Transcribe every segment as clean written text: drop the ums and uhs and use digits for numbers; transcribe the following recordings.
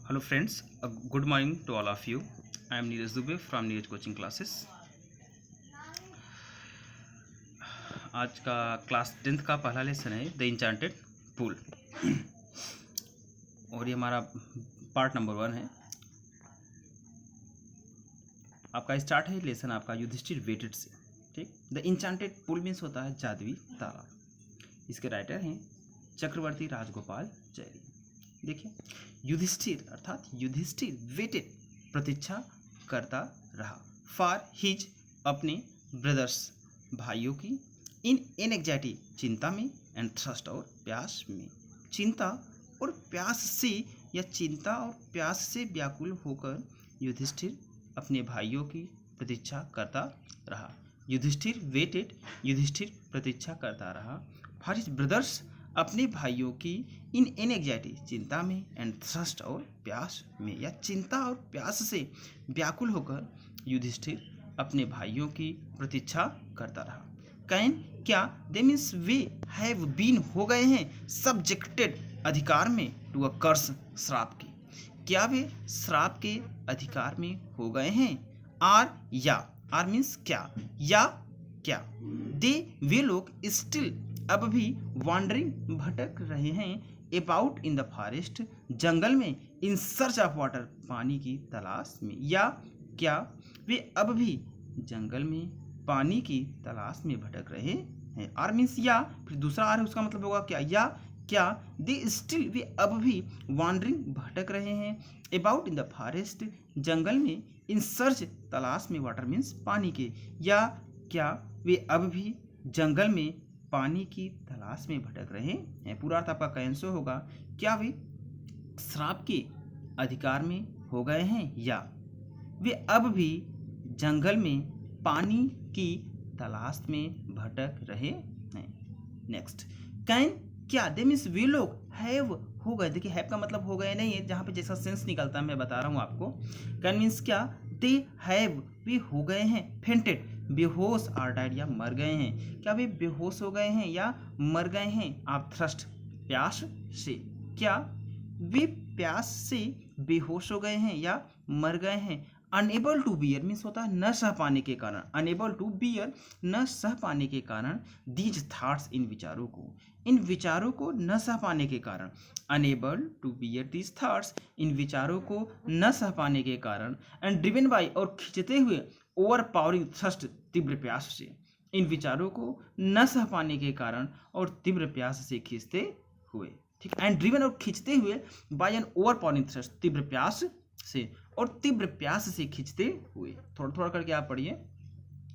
Hello friends, good morning to all of you. I am Neeraj Dubey from Neeraj Coaching Classes. आज का class 10th का पहला lesson है the enchanted pool और ये हमारा पार्ट नंबर 1 है। आपका स्टार्ट है लेसन आपका युधिष्ठिर वेटेड से। ठीक, द इंचांटेड पूल मीन्स होता है जादुई तालाब। इसके राइटर हैं चक्रवर्ती राजगोपाल चैरी। देखिए, युधिष्ठिर अर्थात युधिष्ठिर वेटेड प्रतीक्षा करता रहा फॉर हिज अपने ब्रदर्स भाइयों की इन एंग्जाइटी चिंता में एंड थ्रस्ट और प्यास में। चिंता और प्यास से या चिंता और प्यास से व्याकुल होकर युधिष्ठिर अपने भाइयों की प्रतीक्षा करता रहा। युधिष्ठिर वेटेड, युधिष्ठिर प्रतीक्षा करता रहा फॉर हिज ब्रदर्स अपने भाइयों की इन एंग्जाइटी चिंता में एंड थ्रस्ट और प्यास में, या चिंता और प्यास से व्याकुल होकर युधिष्ठिर अपने भाइयों की प्रतीक्षा करता रहा। कैन क्या they means we have been हो गए हैं सब्जेक्टेड अधिकार में टू अ कर्स श्राप की। क्या वे श्राप के अधिकार में हो गए हैं? आर या, आर मीन्स क्या, या क्या दे वे लोग स्टिल अब भी वॉन्डरिंग भटक रहे हैं अबाउट इन द फॉरेस्ट जंगल में इन सर्च ऑफ वाटर पानी की तलाश में। या क्या वे अब भी जंगल में पानी की तलाश में भटक रहे हैं? आर मीन्स या, फिर दूसरा आर है उसका मतलब होगा क्या, या क्या दे स्टिल वे अब भी वॉन्डरिंग भटक रहे हैं अबाउट इन द फॉरेस्ट जंगल में इन सर्च तलाश में वाटर मीन्स पानी के। या क्या वे अब भी जंगल में पानी की तलाश में भटक रहे हैं। पूरा अर्थ आपका कैंसो होगा क्या वे श्राप के अधिकार में हो गए हैं या वे अब भी जंगल में पानी की तलाश में भटक रहे हैं। नेक्स्ट, कैन क्या दे मीन्स वे लोग हैव हो गए। देखिए, हैव का मतलब हो गए नहीं है, जहाँ पे जैसा सेंस निकलता है मैं बता रहा हूँ आपको। कैन मीन्स क्या, दे हैव वे हो गए हैं फेंटेड बेहोश और डायड या मर गए हैं। क्या वे बेहोश हो गए हैं या मर गए हैं? आप थ्रस्ट प्यास से, क्या वे प्यास से बेहोश हो गए हैं या मर गए हैं? अनएबल टू बियर मीन्स होता है न सह पाने के कारण, अनएबल टू बियर न सह पाने के कारण दीज थॉट्स इन विचारों को, इन विचारों को न सह पाने के कारण, unable to bear these thoughts इन विचारों को न सह पाने के कारण एंड ड्रिवन बाय और खींचते हुए ओवर पावरिंग थ्रस्ट तीव्र प्यास से, इन विचारों को न सह पाने के कारण और तीव्र प्यास से खींचते हुए। ठीक, एंड ड्रिवन और खींचते हुए by an overpowering thrust तीव्र प्यास से और तीव्र प्यास से खींचते हुए। थोड़ा थोड़ा करके आप पढ़िए।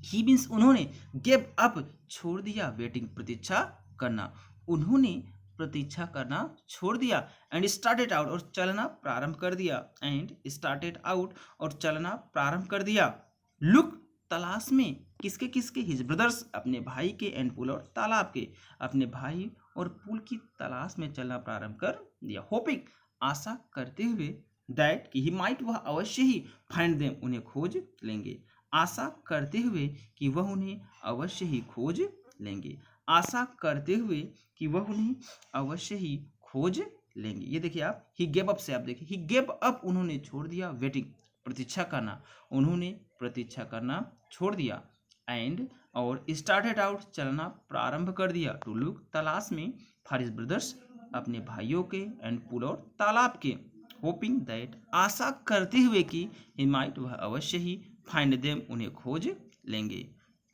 ही मीन्स उन्होंने गेव अप छोड़ दिया वेटिंग प्रतीक्षा करना, उन्होंने प्रतीक्षा करना छोड़ दिया एंड स्टार्टेड आउट और चलना प्रारंभ कर दिया, एंड स्टार्टेड आउट और चलना प्रारंभ कर दिया। लुक तलाश में किसके किसके? हिज ब्रदर्स अपने भाई के एंड पुल और तालाब के, अपने भाई और पुल की तलाश में चलना प्रारंभ कर दिया। होपिंग आशा करते हुए दैट कि ही माइट वह अवश्य ही फाइंड देम उन्हें खोज लेंगे, आशा करते हुए कि वह उन्हें अवश्य ही खोज लेंगे, आशा करते हुए कि वह उन्हें अवश्य ही खोज लेंगे। ये देखिए आप, ही गेव अप से आप देखिए, ही गेव अप उन्होंने छोड़ दिया वेटिंग प्रतीक्षा करना, उन्होंने प्रतीक्षा करना छोड़ दिया, एंड और स्टार्टेड आउट चलना प्रारंभ कर दिया, टू लुक तलाश में फॉर हिज ब्रदर्स अपने भाइयों के एंड पुल और तालाब के, होपिंग दैट आशा करते हुए कि ही माइट वह अवश्य ही फाइंड देम उन्हें खोज लेंगे।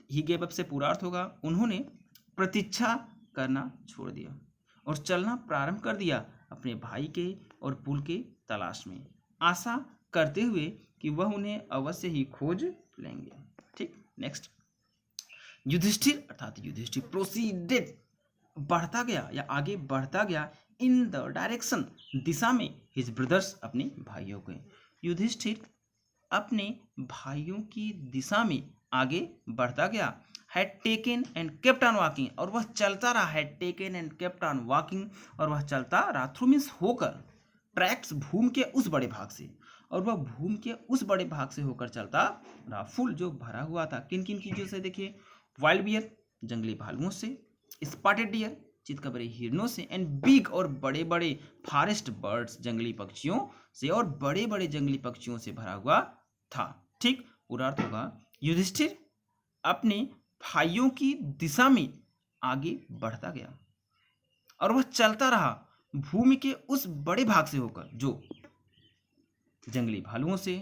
ही गेव अप से पूरा अर्थ होगा उन्होंने प्रतीक्षा करना छोड़ दिया और चलना प्रारंभ कर दिया अपने भाई के और पुल के तलाश में, आशा करते हुए कि वह उन्हें अवश्य ही खोज लेंगे। ठीक, नेक्स्ट, युधिष्ठिर अर्थात युधिष्ठिर प्रोसीडेड बढ़ता गया या आगे बढ़ता गया इन द डायरेक्शन दिशा में हिज ब्रदर्स अपने भाइयों के। युधिष्ठिर अपने भाइयों की दिशा में आगे बढ़ता गया। Had taken and kept on walking और वह चलता रहा, had taken and kept on walking और वह चलता रहा, थ्रू मीन्स होकर, ट्रैक्स भूमि के उस बड़े भाग से, और वह भूमि के उस बड़े भाग से होकर चलता रहा, फुल जो भरा हुआ था किन किन चीजों से? देखिए, वाइल्ड बियर जंगली भालुओं से, स्पॉटेड डियर चितकबरे हिरणों से, एंड बिग और बड़े बड़े फॉरेस्ट बर्ड्स जंगली पक्षियों से, और बड़े बड़े जंगली पक्षियों से भरा हुआ था। ठीक, पूरा अर्थ होगा युधिष्ठिर अपने भाइयों की दिशा में आगे बढ़ता गया और वह चलता रहा भूमि के उस बड़े भाग से होकर जो जंगली भालुओं से,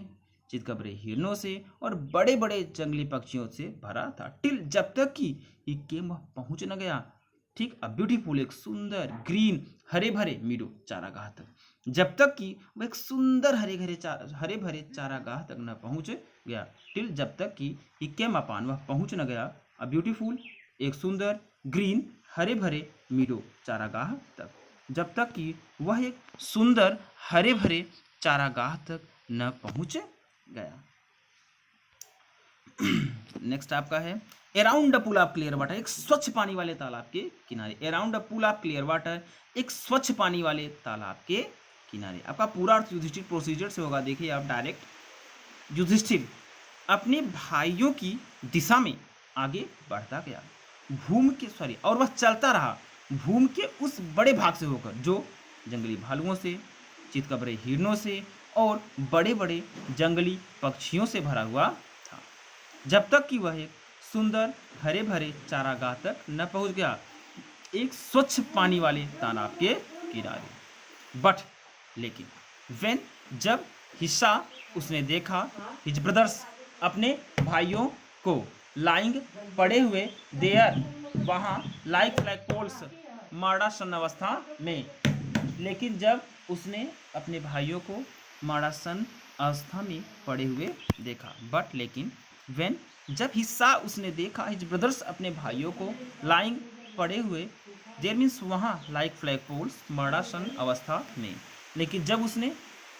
चितकबरे हिरणों से और बड़े बड़े जंगली पक्षियों से भरा था, टिल जब तक कि ही केम वह पहुंच न गया। ठीक, अ ब्यूटीफुल एक सुंदर ग्रीन हरे भरे मीडो चारागाह तक, जब तक कि वह एक सुंदर हरे भरे चारागाह तक न पहुंच गया। टिल जब तक कि ही केम अपान वह पहुंच न गया, अ ब्यूटीफुल एक सुंदर ग्रीन हरे भरे मीडो चारागाह तक, जब तक कि वह एक सुंदर हरे भरे चारागाह तक न पहुंच गया। नेक्स्ट आपका है around a pool of clear water, एक स्वच्छ पानी वाले तालाब के किनारे। Around a pool of clear water, एक स्वच्छ पानी वाले तालाब के किनारे। आपका पूरा अर्थ युधिष्ठिर प्रोसीजर से होगा। देखिए आप डायरेक्ट युधिष्ठिर अपने भाइयों की दिशा में आगे बढ़ता गया और वह चलता रहा भूमि के उस बड़े भाग से होकर जो जंगली भालुओं से, चितकबरे हिरणों से और बड़े बड़े जंगली पक्षियों से भरा हुआ था, जब तक कि वह एक सुंदर हरे भरे चारागाह तक न पहुंच गया, एक स्वच्छ पानी वाले तालाब के किनारे। बट लेकिन वेन जब हिस्सा उसने देखा हिज ब्रदर्स अपने भाइयों को लाइंग पड़े हुए देयर वहाँ लाइक पोल्स माड़ासन अवस्था में, लेकिन जब उसने अपने भाइयों को माड़ासन अवस्था में पड़े हुए देखा। बट लेकिन वेन जब हिस्सा उसने देखा हिज ब्रदर्स अपने भाइयों को लाइंग पड़े हुए देयर मीन्स वहाँ लाइक फ्लैग पोल्स माड़ासन अवस्था में, लेकिन जब उसने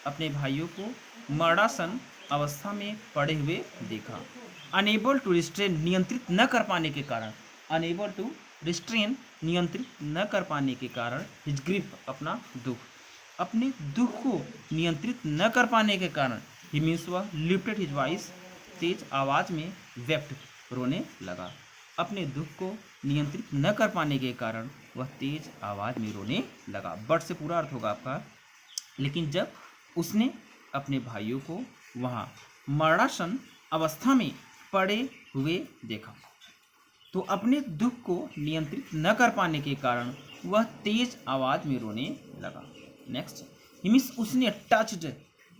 अपने भाइयों को माड़ासन अवस्था में पड़े हुए देखा, अनेबल टू रिस्ट्रेन नियंत्रित न कर पाने के कारण, अनेबल टू रिस्ट्रेन नियंत्रित न कर पाने के कारण, हिज ग्रीफ अपना दुख, अपने दुख को नियंत्रित न कर पाने के कारण, ही मीन्स वह लिफ्टेड हिज वॉइस तेज आवाज में वेप्ट रोने लगा। अपने दुख को नियंत्रित न कर पाने के कारण वह तेज आवाज में रोने लगा। बट से पूरा अर्थ होगा आपका, लेकिन जब उसने अपने भाइयों को वहाँ मरणासन अवस्था में पड़े हुए देखा तो अपने दुख को नियंत्रित न कर पाने के कारण वह तेज आवाज में रोने लगा। नेक्स्ट, हिमिस उसने टच्ड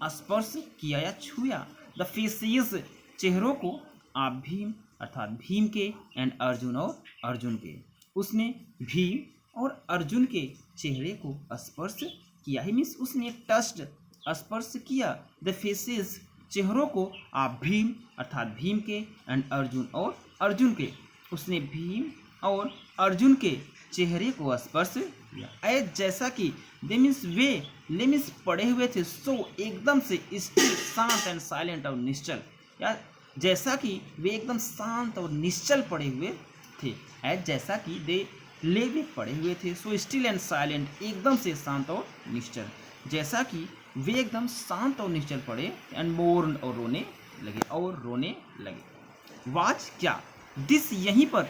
स्पर्श किया या छुया द फेसेस चेहरों को, आप भीम अर्थात भीम के एंड अर्जुन और अर्जुन के, उसने भीम और अर्जुन के चेहरे को स्पर्श किया। हिमिस उसने टच्ड स्पर्श किया द फेसेस चेहरों को, आप भीम अर्थात भीम के एंड अर्जुन और अर्जुन के, उसने भीम और अर्जुन के चेहरे को स्पर्श किया। एज जैसा कि दे मीन्स वे ले मीन्स पड़े हुए थे, सो एकदम से स्टिल शांत एंड साइलेंट और निश्चल, या जैसा कि वे एकदम शांत और निश्चल पड़े हुए थे। एज जैसा कि दे ले वे पड़े हुए थे, सो स्टिल एंड साइलेंट एकदम से शांत और निश्चल, जैसा कि वे एकदम शांत और निश्चल पड़े, एंड मोर और रोने लगे। वाच क्या दिस यहीं पर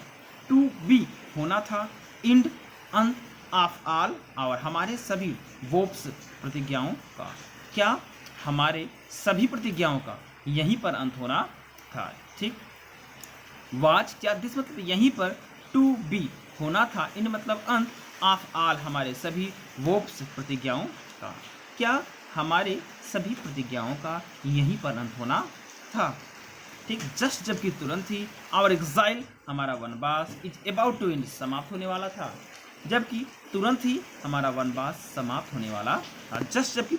टू बी होना था, इंड अंत ऑफ ऑल आवर हमारे सभी वोप्स प्रतिज्ञाओं का, क्या हमारे सभी प्रतिज्ञाओं का यहीं पर अंत होना था। ठीक, वाच क्या दिस मतलब यहीं पर, टू बी होना था, इंड मतलब अंत, ऑफ ऑल हमारे सभी वोप्स प्रतिज्ञाओं का, क्या हमारे सभी प्रतिज्ञाओं का यहीं पर अंत होना था। ठीक, जस्ट जबकि तुरंत ही आवर एग्जाइल हमारा वनवास इज अबाउट टू एंड समाप्त होने वाला था, जबकि तुरंत ही हमारा वनवास समाप्त होने वाला था। जबकि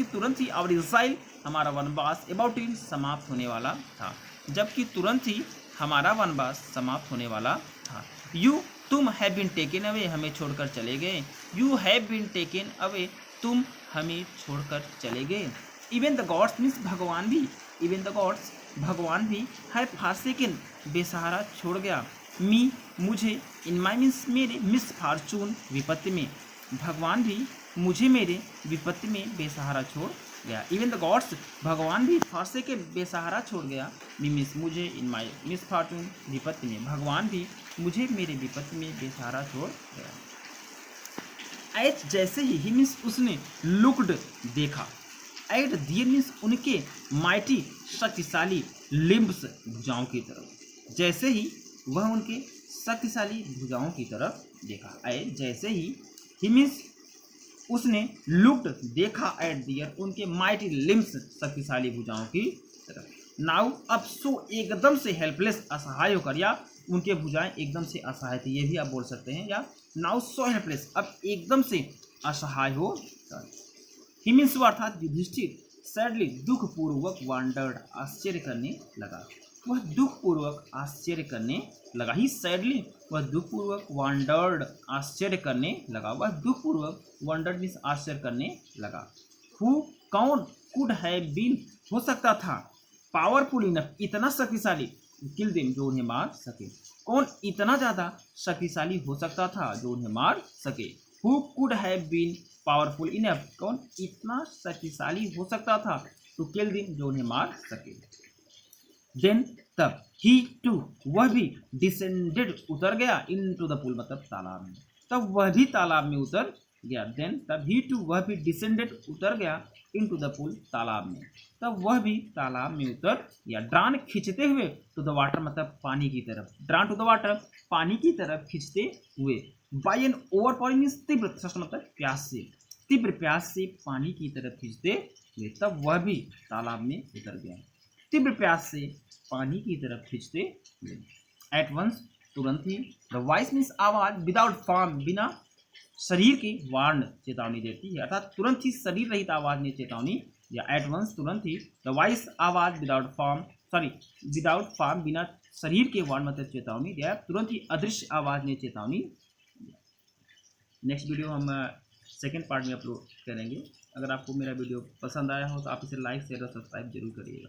तुरंत ही आवर एग्जाइल हमारा वनवास अबाउट टू एंड समाप्त होने वाला था, जबकि तुरंत ही हमारा वनवास समाप्त होने वाला था। यू तुम हैव बीन टेकन अवे हमें छोड़कर चले गए, you have been taken away तुम हमें छोड़कर चले गए। इवन द गॉड्स मीन्स भगवान भी, इवन द गॉड्स भगवान भी है फारसेकिन बेसहारा छोड़ गया, मी मुझे, इन माई मीन्स मेरे, मिस फार्चून विपत्ति में, भगवान भी मुझे मेरे विपत्ति में बेसहारा छोड़ गया। इवन द गॉड्स भगवान भी फारसेकिन बेसहारा छोड़ गया, मी मीन्स मुझे, इन माई मिस फार्चून विपत्ति में, भगवान भी मुझे मेरे विपत्ति में बेसहारा छोड़ गया। एट जैसे ही मीन्स उसने, लुक्ड देखा, एट दियर मीन्स उनके, माइटी शक्तिशाली, लिम्ब्स भुजाओं की तरफ, जैसे ही वह उनके शक्तिशाली भुजाओं की तरफ देखा। एट जैसे ही मीन्स उसने, लुक्ड देखा, एट दियर उनके, माइटी लिम्ब्स शक्तिशाली भुजाओं की तरफ। नाउ अब सो एकदम से हेल्पलेस असहाय होकर, या उनके भुजाएं एकदम से असहाय थी, ये भी आप बोल सकते हैं, या नाउ सो हेल्पलेस अब एकदम से असहाय हो। ही मीन्स अर्थात युधिष्ठिर सैडली दुखपूर्वक वांडर्ड आश्चर्य करने लगा, वह दुखपूर्वक आश्चर्य करने लगा। ही सैडली वह दुखपूर्वक, वांडर्ड आश्चर्य करने लगा, वह दुखपूर्वक, वांडर्ड मीन्स आश्चर्य करने लगा। हु कौन, कुड हैव बीन हो सकता था, पावरफुल इनफ इतना शक्तिशाली, किल देम जो उन्हें मार सके, कौन इतना ज्यादा शक्तिशाली हो सकता था जो उन्हें मार सके। Who could have been powerful enough, कौन इतना शक्तिशाली हो सकता था टू किल देम जो उन्हें मार सके। देन तब, ही टू वह भी, डिसेंडेड उतर गया, इनटू द पूल मतलब तालाब में, तब वह भी तालाब में उतर गया। देन तब ही टू वह भी, डिसेंडेड उतर गया, इनटू द पूल तालाब में, तब वह भी तालाब में उतर गया। ड्रान खींचते हुए, टू द वाटर मतलब पानी की तरफ, ड्रान टू द वाटर पानी की तरफ खींचते हुए, बाय एन ओवरपावरिंग मींस तीव्र, मतलब प्यास से, तीव्र प्यास से पानी की तरफ खींचते हुए, तब वह भी तालाब में उतर गया, तीव्र प्यास से पानी की तरफ खींचते हुए। एट वंस तुरंत ही, द वॉइस मीन्स आवाज, विदाउट फॉर्म बिना शरीर की, वार्न चेतावनी देती है, अर्थात तुरंत ही शरीर रहित आवाज ने चेतावनी, या एट वंस तुरंत ही, द वॉइस आवाज, without form, sorry without form बिना शरीर के, वार्न मतलब चेतावनी दिया, तुरंत ही अदृश्य आवाज ने चेतावनी। नेक्स्ट वीडियो हम सेकेंड पार्ट में अपलोड करेंगे। अगर आपको मेरा वीडियो पसंद आया हो तो आप इसे लाइक शेयर और सब्सक्राइब जरूर करिएगा।